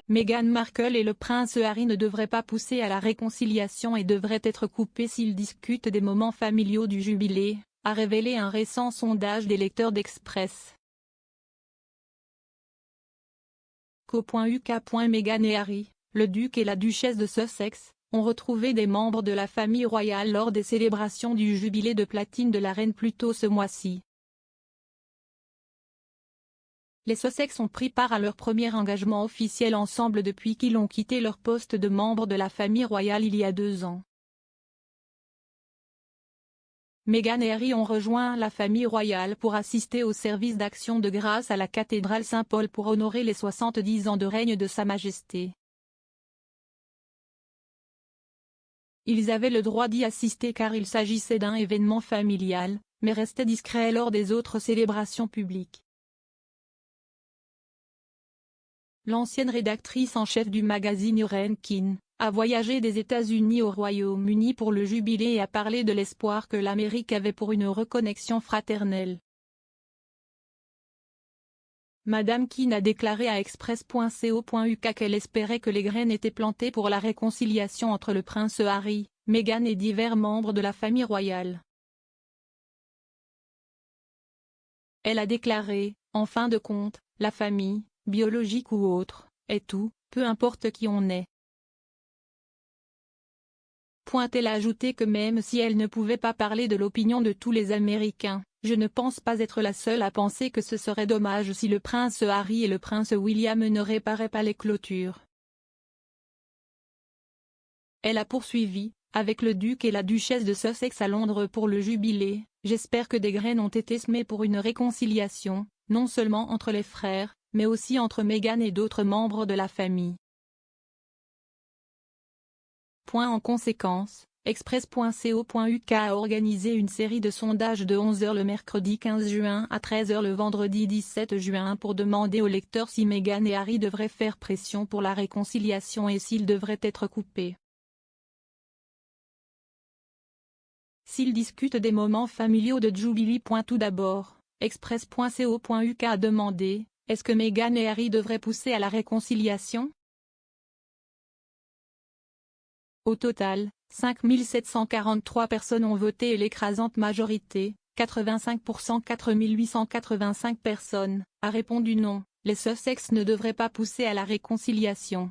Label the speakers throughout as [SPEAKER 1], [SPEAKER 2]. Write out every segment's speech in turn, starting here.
[SPEAKER 1] Meghan Markle et le prince Harry ne devraient pas pousser à la réconciliation et devraient être coupés s'ils discutent des moments familiaux du jubilé, a révélé un récent sondage des lecteurs d'Express. Co.uk. Meghan et Harry, le duc et la duchesse de Sussex, ont retrouvé des membres de la famille royale lors des célébrations du jubilé de platine de la reine plus tôt ce mois-ci. Les Sussex ont pris part à leur premier engagement officiel ensemble depuis qu'ils ont quitté leur poste de membre de la famille royale il y a 2 ans. Meghan et Harry ont rejoint la famille royale pour assister au service d'action de grâce à la cathédrale Saint-Paul pour honorer les 70 ans de règne de Sa Majesté. Ils avaient le droit d'y assister car il s'agissait d'un événement familial, mais restaient discrets lors des autres célébrations publiques. L'ancienne rédactrice en chef du magazine Rankin a voyagé des États-Unis au Royaume-Uni pour le jubilé et a parlé de l'espoir que l'Amérique avait pour une reconnexion fraternelle. Madame Keane a déclaré à Express.co.uk qu'elle espérait que les graines étaient plantées pour la réconciliation entre le prince Harry, Meghan et divers membres de la famille royale. Elle a déclaré, en fin de compte, la famille, biologique ou autre, est tout, peu importe qui on est. Elle a ajouté que même si elle ne pouvait pas parler de l'opinion de tous les Américains, je ne pense pas être la seule à penser que ce serait dommage si le prince Harry et le prince William ne réparaient pas les clôtures. Elle a poursuivi, avec le duc et la duchesse de Sussex à Londres pour le jubilé, j'espère que des graines ont été semées pour une réconciliation, non seulement entre les frères, mais aussi entre Meghan et d'autres membres de la famille. En conséquence, Express.co.uk a organisé une série de sondages de 11 h le mercredi 15 juin à 13 h le vendredi 17 juin pour demander aux lecteurs si Meghan et Harry devraient faire pression pour la réconciliation et s'ils devraient être coupés. S'ils discutent des moments familiaux de Jubilee. Tout d'abord, Express.co.uk a demandé, est-ce que Meghan et Harry devraient pousser à la réconciliation? Au total, 5 743 personnes ont voté et l'écrasante majorité, 85% 4 885 personnes, a répondu non, les Sussex ne devraient pas pousser à la réconciliation.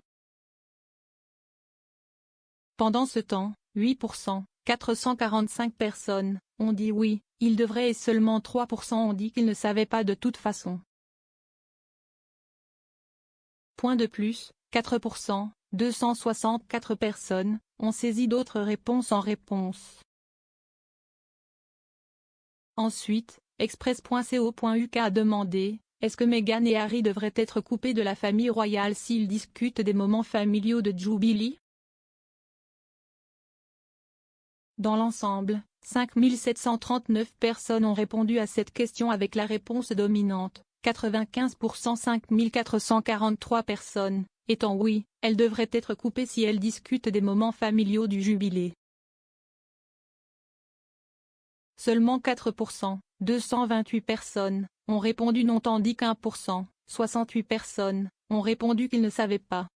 [SPEAKER 1] Pendant ce temps, 8%, 445 personnes, ont dit oui, ils devraient et seulement 3% ont dit qu'ils ne savaient pas de toute façon. De plus, 4%, 264 personnes, ont saisi d'autres réponses en réponse. Ensuite, Express.co.uk a demandé, est-ce que Meghan et Harry devraient être coupés de la famille royale s'ils discutent des moments familiaux de Jubilee? Dans l'ensemble, 5 739 personnes ont répondu à cette question avec la réponse dominante, 95% 5 443 personnes, étant oui, elles devraient être coupées si elles discutent des moments familiaux du jubilé. Seulement 4%, 228 personnes, ont répondu non tandis qu'1%, 68 personnes, ont répondu qu'ils ne savaient pas.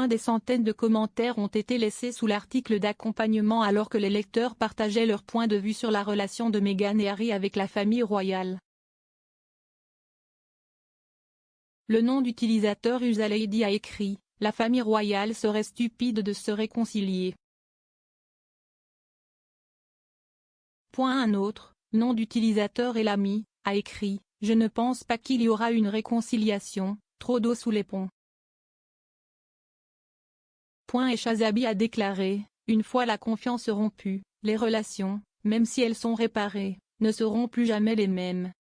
[SPEAKER 1] Des centaines de commentaires ont été laissés sous l'article d'accompagnement alors que les lecteurs partageaient leur point de vue sur la relation de Meghan et Harry avec la famille royale. Le nom d'utilisateur Usalady a écrit « La famille royale serait stupide de se réconcilier ». Un autre, nom d'utilisateur Elami, a écrit « Je ne pense pas qu'il y aura une réconciliation, trop d'eau sous les ponts ». Et Shazabi a déclaré « Une fois la confiance rompue, les relations, même si elles sont réparées, ne seront plus jamais les mêmes ».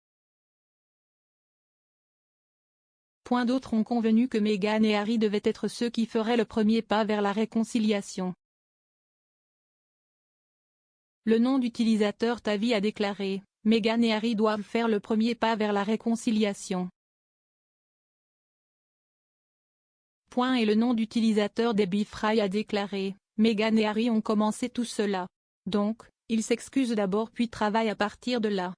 [SPEAKER 1] D'autres ont convenu que Meghan et Harry devaient être ceux qui feraient le premier pas vers la réconciliation. Le nom d'utilisateur Tavi a déclaré « Meghan et Harry doivent faire le premier pas vers la réconciliation ». Et le nom d'utilisateur Debbie Fry a déclaré « Meghan et Harry ont commencé tout cela. Donc, ils s'excusent d'abord puis travaillent à partir de là ».